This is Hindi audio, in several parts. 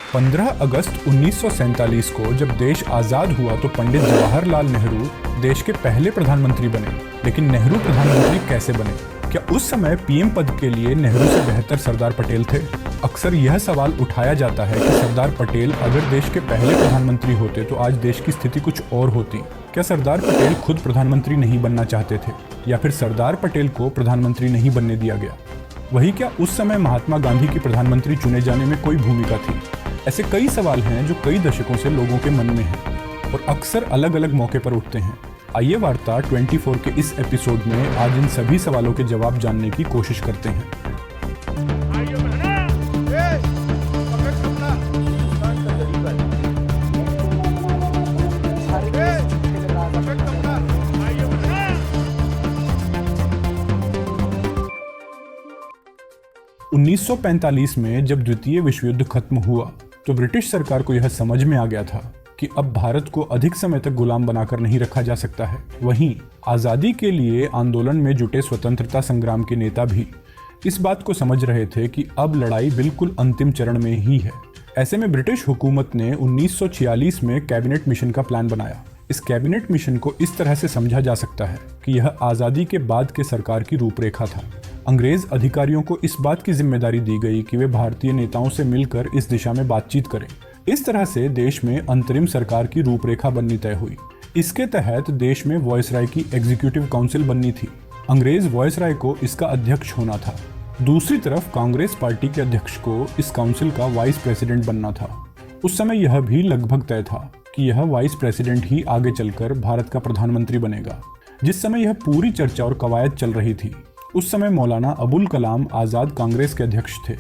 15 अगस्त 1947 को जब देश आज़ाद हुआ तो पंडित जवाहरलाल नेहरू देश के पहले प्रधानमंत्री बने। लेकिन नेहरू प्रधानमंत्री कैसे बने? क्या उस समय पीएम पद के लिए नेहरू से बेहतर सरदार पटेल थे? अक्सर यह सवाल उठाया जाता है कि सरदार पटेल अगर देश के पहले प्रधानमंत्री होते तो आज देश की स्थिति कुछ और होती। क्या सरदार पटेल खुद प्रधानमंत्री नहीं बनना चाहते थे या फिर सरदार पटेल को प्रधानमंत्री नहीं बनने दिया गया? वही क्या उस समय महात्मा गांधी की प्रधानमंत्री चुने जाने में कोई भूमिका थी? ऐसे कई सवाल हैं जो कई दशकों से लोगों के मन में हैं और अक्सर अलग अलग मौके पर उठते हैं। आइए वार्ता 24 के इस एपिसोड में आज इन सभी सवालों के जवाब जानने की कोशिश करते हैं। उन्नीस 1945 में जब द्वितीय विश्व युद्ध खत्म हुआ तो ब्रिटिश सरकार को यह समझ में आ गया था कि अब भारत को अधिक समय तक गुलाम बनाकर नहीं रखा जा सकता है। वहीं आज़ादी के लिए आंदोलन में जुटे स्वतंत्रता संग्राम के नेता भी इस बात को समझ रहे थे कि अब लड़ाई बिल्कुल अंतिम चरण में ही है। ऐसे में ब्रिटिश हुकूमत ने 1946 में कैबिनेट मिशन का प्लान बनाया। इस कैबिनेट मिशन को इस तरह से समझा जा सकता है कि यह आज़ादी के बाद के सरकार की रूपरेखा था। अंग्रेज अधिकारियों को इस बात की जिम्मेदारी दी गई कि वे भारतीय नेताओं से मिलकर इस दिशा में बातचीत करें। इस तरह से देश में अंतरिम सरकार की रूपरेखा बननी तय हुई। इसके तहत देश में वॉयसराय की एग्जीक्यूटिव काउंसिल बननी थी। अंग्रेज वॉयसराय को इसका अध्यक्ष होना था। दूसरी तरफ कांग्रेस पार्टी के अध्यक्ष को इस काउंसिल का वाइस प्रेसिडेंट बनना था। उस समय यह भी लगभग तय था कि यह वाइस प्रेसिडेंट ही आगे चलकर भारत का प्रधानमंत्री बनेगा। जिस समय यह पूरी चर्चा और कवायद चल रही थी उस समय मौलाना अबुल कलाम आज़ाद कांग्रेस के अध्यक्ष थे।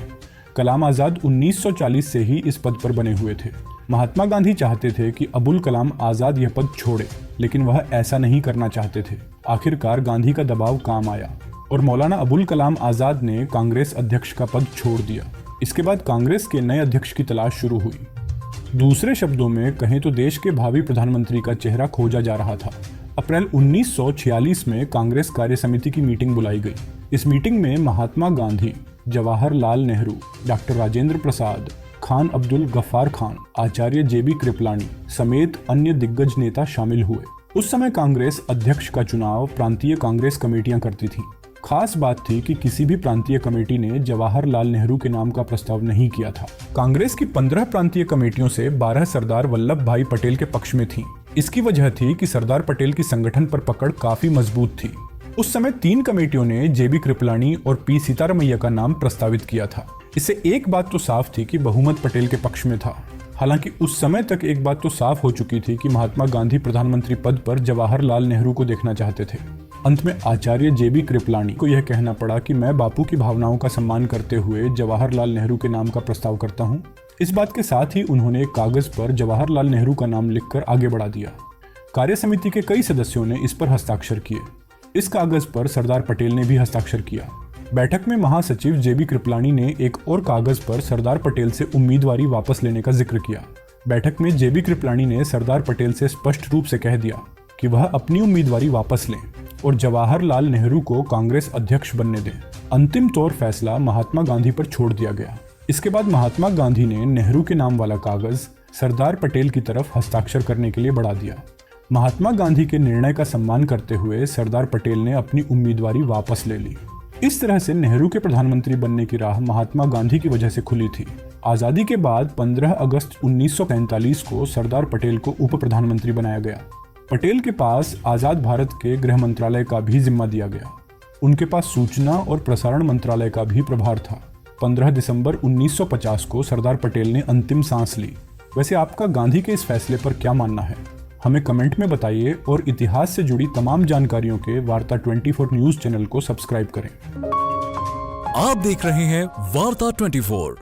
कलाम आज़ाद 1940 से ही इस पद पर बने हुए थे। महात्मा गांधी चाहते थे कि अबुल कलाम आज़ाद यह पद छोड़े, लेकिन वह ऐसा नहीं करना चाहते थे। आखिरकार गांधी का दबाव काम आया और मौलाना अबुल कलाम आज़ाद ने कांग्रेस अध्यक्ष का पद छोड़ दिया। इसके बाद कांग्रेस के नए अध्यक्ष की तलाश शुरू हुई। दूसरे शब्दों में कहें तो देश के भावी प्रधानमंत्री का चेहरा खोजा जा रहा था। अप्रैल 1946 में कांग्रेस कार्य समिति की मीटिंग बुलाई गई। इस मीटिंग में महात्मा गांधी, जवाहरलाल नेहरू, डॉक्टर राजेंद्र प्रसाद, खान अब्दुल गफ्फार खान, आचार्य जेबी कृपलानी समेत अन्य दिग्गज नेता शामिल हुए। उस समय कांग्रेस अध्यक्ष का चुनाव प्रांतीय कांग्रेस कमेटियां करती थीं। खास बात थी कि किसी भी प्रांतीय कमेटी ने जवाहरलाल नेहरू के नाम का प्रस्ताव नहीं किया था। कांग्रेस की 15 प्रांतीय कमेटियों से 12 सरदार वल्लभ भाई पटेल के पक्ष में थीं। इसकी वजह थी कि सरदार पटेल की संगठन पर पकड़ काफी मजबूत थी। उस समय 3 कमेटियों ने जेबी कृपलानी और पी सीतारमैया का नाम प्रस्तावित किया था। इससे एक बात तो साफ थी कि बहुमत पटेल के पक्ष में था। हालांकि उस समय तक एक बात तो साफ हो चुकी थी कि महात्मा गांधी प्रधानमंत्री पद पर जवाहरलाल नेहरू को देखना चाहते थे। अंत में आचार्य जेबी कृपलानी को यह कहना पड़ा कि मैं बापू की भावनाओं का सम्मान करते हुए जवाहरलाल नेहरू के नाम का प्रस्ताव करता हूं। इस बात के साथ ही उन्होंने एक कागज पर जवाहरलाल नेहरू का नाम लिखकर आगे बढ़ा दिया। कार्य समिति के कई सदस्यों ने इस पर हस्ताक्षर किए। इस कागज पर सरदार पटेल ने भी हस्ताक्षर किया। बैठक में महासचिव जेबी कृपलानी ने एक और कागज पर सरदार पटेल से उम्मीदवारी वापस लेने का जिक्र किया। बैठक में जेबी कृपलानी ने सरदार पटेल से स्पष्ट रूप से कह दिया कि वह अपनी उम्मीदवारी वापस लें और जवाहरलाल नेहरू को कांग्रेस अध्यक्ष बनने दें। अंतिम तौर फैसला महात्मा गांधी पर छोड़ दिया गया। इसके बाद महात्मा गांधी ने नेहरू के नाम वाला कागज सरदार पटेल की तरफ हस्ताक्षर करने के लिए बढ़ा दिया। महात्मा गांधी के निर्णय का सम्मान करते हुए सरदार पटेल ने अपनी उम्मीदवारी वापस ले ली। इस तरह से नेहरू के प्रधानमंत्री बनने की राह महात्मा गांधी की वजह से खुली थी। आज़ादी के बाद 15 अगस्त 1947 को सरदार पटेल को उप प्रधानमंत्री बनाया गया। पटेल के पास आज़ाद भारत के गृह मंत्रालय का भी जिम्मा दिया गया। उनके पास सूचना और प्रसारण मंत्रालय का भी प्रभार था। 15 दिसंबर 1950 को सरदार पटेल ने अंतिम सांस ली। वैसे आपका गांधी के इस फैसले पर क्या मानना है? हमें कमेंट में बताइए और इतिहास से जुड़ी तमाम जानकारियों के वार्ता 24 न्यूज चैनल को सब्सक्राइब करें। आप देख रहे हैं वार्ता 24।